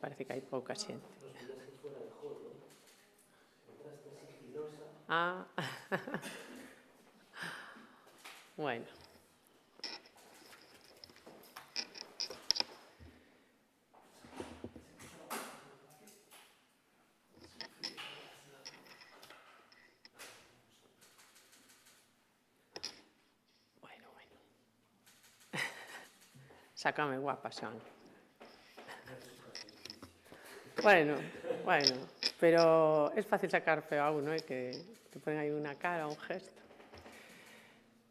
parece que hai pouca xente. Ah, bueno. Sácame guapa, Xoan. Bueno, pero es fácil sacar feo a uno, que te ponen aí unha cara, un gesto.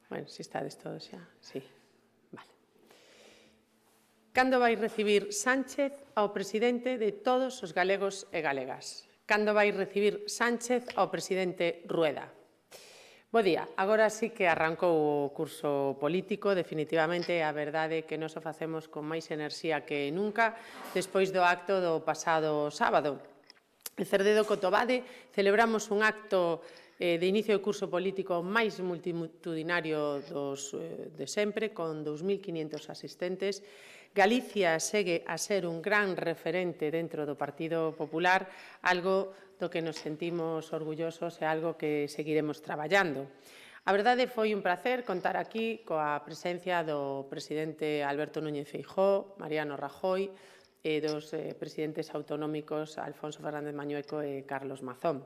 Bueno, si estades todos xa, sí, vale. Cando vai recibir Sánchez ao presidente de todos os galegos e galegas? Cando vai recibir Sánchez ao presidente Rueda? Bo día, agora sí que arrancou o curso político, definitivamente a verdade é que nos o facemos con máis enerxía que nunca despois do acto do pasado sábado. En Cerdedo Cotobade celebramos un acto de inicio de curso político máis multitudinario de sempre, con 2.500 asistentes. Galicia segue a ser un gran referente dentro do Partido Popular, algo do que nos sentimos orgullosos e algo que seguiremos traballando. A verdade foi un placer contar aquí coa presencia do presidente Alberto Núñez Feijóo, Mariano Rajoy e dos presidentes autonómicos Alfonso Fernández Mañueco e Carlos Mazón.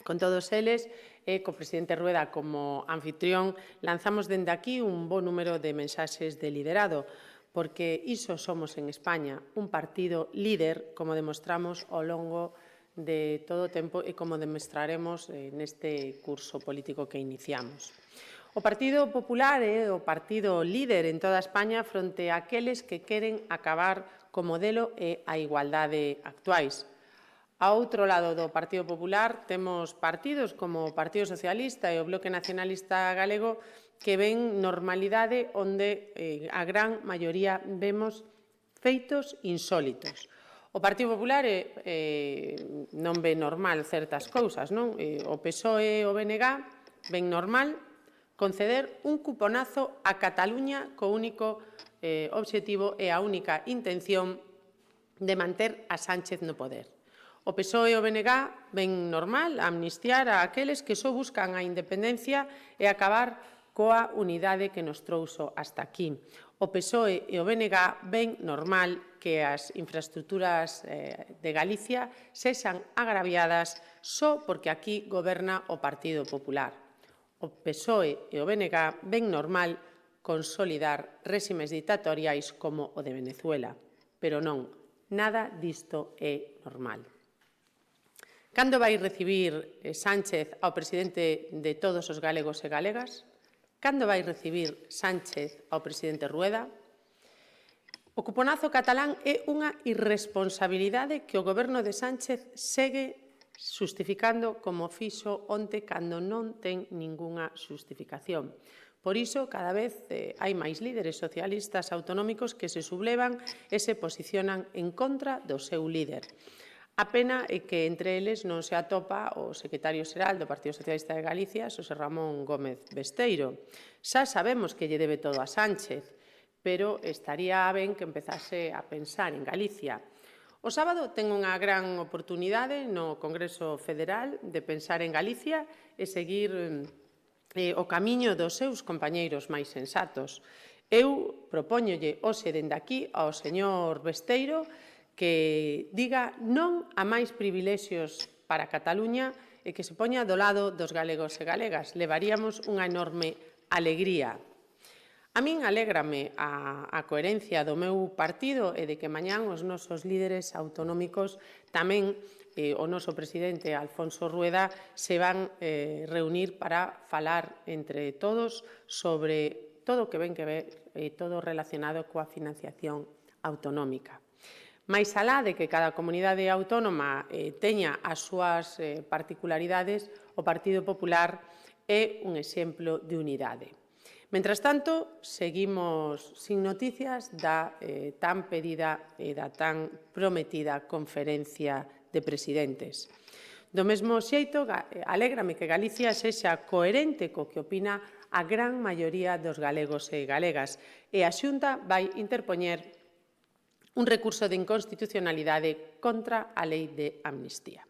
Con todos eles, e co presidente Rueda como anfitrión, lanzamos dende aquí un bo número de mensaxes de liderado, porque iso somos en España, un partido líder, como demostramos ao longo de todo o tempo e como demostraremos neste curso político que iniciamos. O Partido Popular é o partido líder en toda España fronte a aqueles que queren acabar co modelo e a igualdade actuais. A outro lado do Partido Popular temos partidos como o Partido Socialista e o Bloque Nacionalista Galego que ven normalidade onde a gran maioría vemos feitos insólitos. O Partido Popular non ve normal certas cousas, non? O PSOE e o BNG ven normal conceder un cuponazo a Cataluña co único obxectivo e a única intención de manter a Sánchez no poder. O PSOE e o BNG ven normal amnistiar a aqueles que só buscan a independencia e acabar coa unidade que nos trouxo hasta aquí. O PSOE e o BNG ven normal que as infraestructuras de Galicia sexan agraviadas só porque aquí goberna o Partido Popular. O PSOE e o BNG ven normal consolidar réximes dictatoriais como o de Venezuela. Pero non, nada disto é normal. Cando vai recibir Sánchez ao presidente de todos os galegos e galegas? Cando vai recibir Sánchez ao presidente Rueda? O cuponazo catalán é unha irresponsabilidade que o goberno de Sánchez segue xustificando como fixo onte cando non ten ningunha xustificación. Por iso, cada vez hai máis líderes socialistas autonómicos que se sublevan e se posicionan en contra do seu líder. A pena é que entre eles non se atopa o secretario xeral do Partido Socialista de Galicia, Xosé Ramón Gómez Besteiro. Xa sabemos que lle debe todo a Sánchez, pero estaría ben que empezase a pensar en Galicia. O sábado ten unha gran oportunidade no Congreso Federal de pensar en Galicia e seguir o camiño dos seus compañeiros máis sensatos. Eu propóñolle hoxe dende aquí ao señor Besteiro que diga non a máis privilexios para Cataluña e que se poña do lado dos galegos e galegas. Levaríamos unha enorme alegría. A min alégrame a coherencia do meu partido e de que mañán os nosos líderes autonómicos tamén o noso presidente Alfonso Rueda se van reunir para falar entre todos sobre todo o que ven que ver, todo relacionado coa financiación autonómica. Mais alá de que cada comunidade autónoma teña as súas particularidades, o Partido Popular é un exemplo de unidade. Mentras tanto, seguimos sin noticias da tan pedida e da tan prometida conferencia de presidentes. Do mesmo xeito, alégrame que Galicia sexa coherente co que opina a gran maioría dos galegos e galegas e a Xunta vai interpoñer un recurso de inconstitucionalidade contra a lei de amnistía.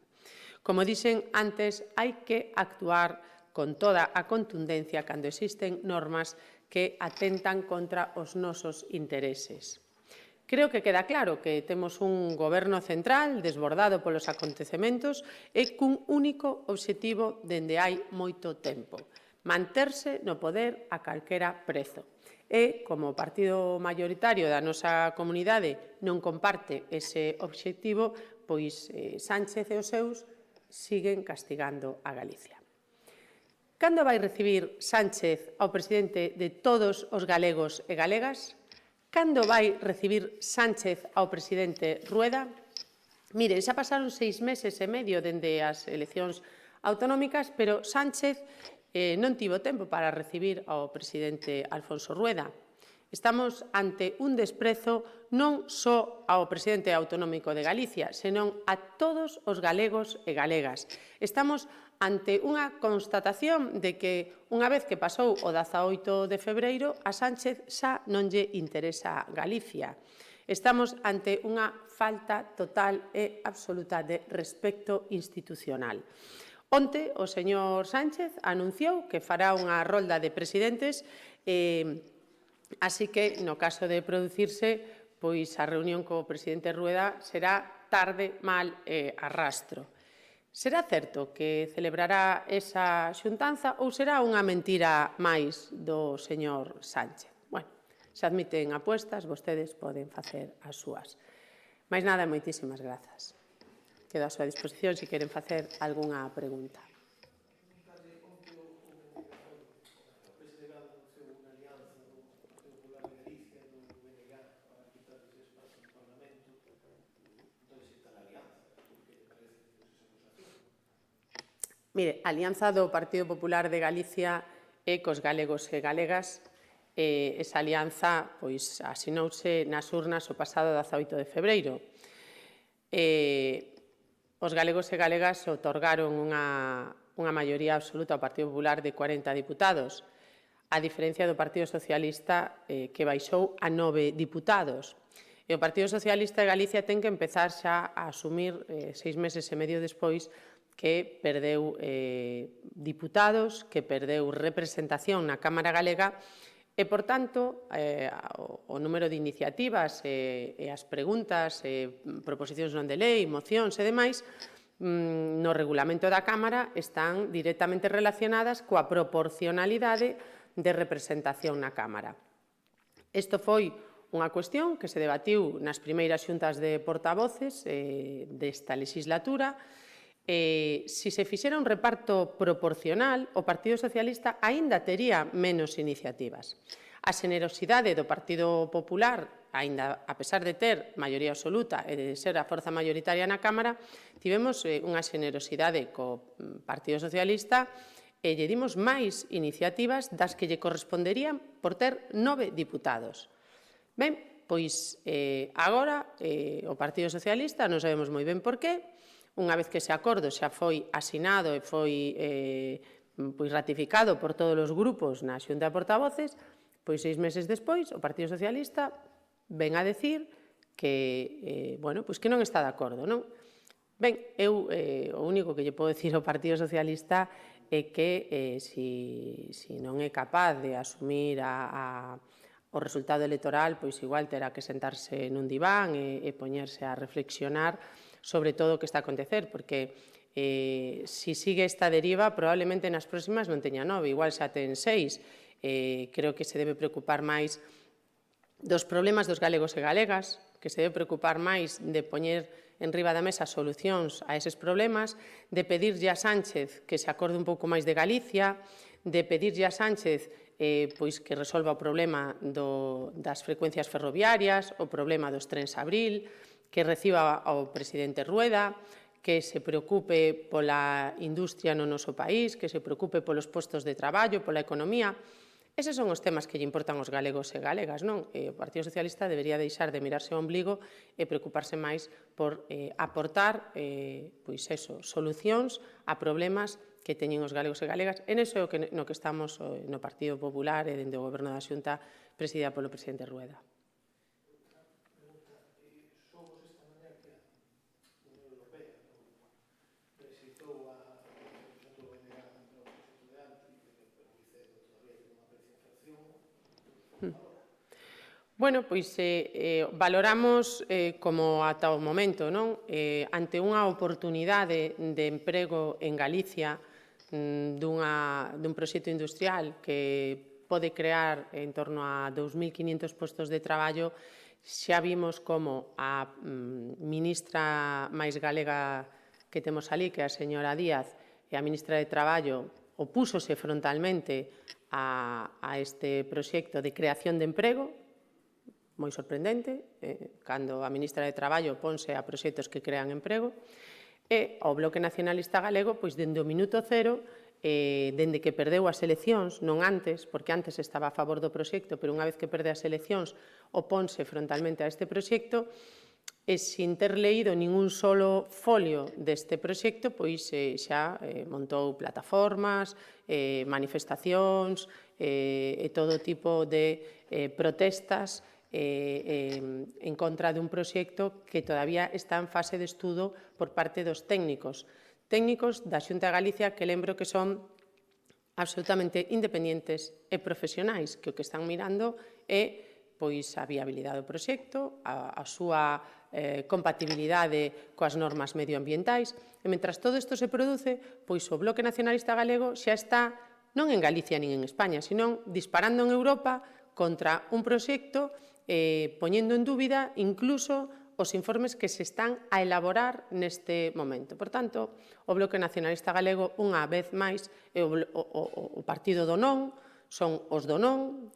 Como dixen antes, hai que actuar con toda a contundencia cando existen normas que atentan contra os nosos intereses. Creo que queda claro que temos un goberno central desbordado polos acontecementos e cun único obxectivo dende hai moito tempo: manterse no poder a calquera prezo. E, como o partido maioritario da nosa comunidade non comparte ese obxectivo, pois Sánchez e os seus siguen castigando a Galicia. Cando vai recibir Sánchez ao presidente de todos os galegos e galegas? Cando vai recibir Sánchez ao presidente Rueda? Miren, xa pasaron 6 meses e medio dende as eleccións autonómicas, pero Sánchez non tivo tempo para recibir ao presidente Alfonso Rueda. Estamos ante un desprezo non só ao presidente autonómico de Galicia, senón a todos os galegos e galegas. Estamos ante unha constatación de que, unha vez que pasou o 18 de febreiro, a Sánchez xa non lle interesa Galicia. Estamos ante unha falta total e absoluta de respecto institucional. Onte, o señor Sánchez anunciou que fará unha rolda de presidentes, así que, no caso de producirse, pois a reunión co presidente Rueda será tarde, mal e arrastro. Será certo que celebrará esa xuntanza ou será unha mentira máis do señor Sánchez? Bueno, se admiten apuestas, vostedes poden facer as súas. Mais nada, moitísimas grazas. Quedo a súa disposición se queren facer algunha pregunta. Mire, a alianza do Partido Popular de Galicia e cos galegos e galegas, esa alianza asinouse nas urnas o pasado 18 de febreiro. Os galegos e galegas otorgaron unha maioría absoluta ao Partido Popular de 40 diputados, a diferencia do Partido Socialista, que baixou a 9 diputados. E o Partido Socialista de Galicia ten que empezar xa a asumir 6 meses e medio despois que perdeu diputados, que perdeu representación na Cámara Galega e, por tanto, o número de iniciativas e as preguntas, proposicións non de lei, mocións e demais, no regulamento da Cámara están directamente relacionadas coa proporcionalidade de representación na Cámara. Isto foi unha cuestión que se debatiu nas primeiras xuntas de portavoces desta legislatura. Se se fixera un reparto proporcional, o Partido Socialista aínda tería menos iniciativas. A xenerosidade do Partido Popular, aínda a pesar de ter maioría absoluta e de ser a forza maioritaria na Cámara, tivemos unha xenerosidade co Partido Socialista e lle dimos máis iniciativas das que lle corresponderían por ter 9 diputados. Ben, pois agora o Partido Socialista, non sabemos moi ben por qué, unha vez que ese acordo xa foi asinado e foi ratificado por todos os grupos na Xunta de Portavoces, pois 6 meses despois o Partido Socialista ven a decir que non está de acordo, non? Ben, eu o único que lle podo decir ao Partido Socialista é que se non é capaz de asumir o resultado electoral, pois igual terá que sentarse nun diván e poñerse a reflexionar sobre todo o que está a acontecer, porque se sigue esta deriva, probablemente nas próximas non teña 9, igual xa ten 6. Creo que se debe preocupar máis dos problemas dos galegos e galegas, que se debe preocupar máis de poñer en riba da mesa solucións a eses problemas, de pedirlle a Sánchez que se acorde un pouco máis de Galicia, de pedirlle a Sánchez pois que resolva o problema das frecuencias ferroviarias, o problema dos trens Abril, que reciba ao presidente Rueda, que se preocupe pola industria no noso país, que se preocupe polos postos de traballo, pola economía. Eses son os temas que lle importan aos galegos e galegas, non? O Partido Socialista debería deixar de mirarse ao ombligo e preocuparse máis por aportar solucións a problemas que teñen os galegos e galegas. En iso é no que estamos no Partido Popular e dende o Goberno da Xunta presidida polo presidente Rueda. Bueno, pois valoramos como ata o momento, non? Ante unha oportunidade de emprego en Galicia dun proxecto industrial que pode crear en torno a 2.500 postos de traballo, xa vimos como a ministra máis galega que temos ali, que é a señora Díaz, e a ministra de Traballo, opúsose frontalmente a este proxecto de creación de emprego, moi sorprendente, cando a ministra de Traballo ponse a proxectos que crean emprego, e o Bloque Nacionalista Galego, pois, dende o minuto cero, dende que perdeu as eleccións, non antes, porque antes estaba a favor do proxecto, pero unha vez que perde as eleccións, oponse frontalmente a este proxecto, e sin ter leído ningún solo folio deste proxecto, pois xa montou plataformas, manifestacións e todo tipo de protestas en contra dun proxecto que todavía está en fase de estudo por parte dos técnicos da Xunta de Galicia, que lembro que son absolutamente independentes e profesionais, que o que están mirando é pois a viabilidade do proxecto, a súa compatibilidade coas normas medioambientais, e mentras todo isto se produce, pois o Bloque Nacionalista Galego xa está non en Galicia nin en España, senón disparando en Europa contra un proxecto poñendo en dúbida incluso os informes que se están a elaborar neste momento. Por tanto, o Bloque Nacionalista Galego, unha vez máis, é o partido do non, son os do non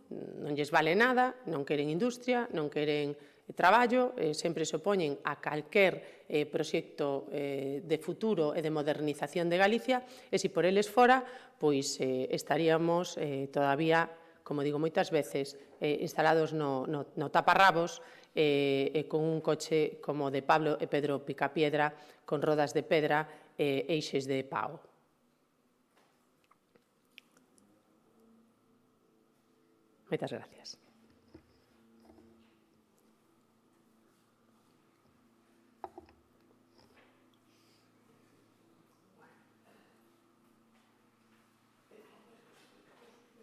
lles vale nada, non queren industria, non queren traballo, sempre se opoñen a calquer proxecto de futuro e de modernización de Galicia, e se por eles fora, pois estaríamos todavía, como digo moitas veces, instalados no taparrabos e con un coche como de Pablo e Pedro Picapiedra, con rodas de pedra e eixes de pau. Moitas gracias.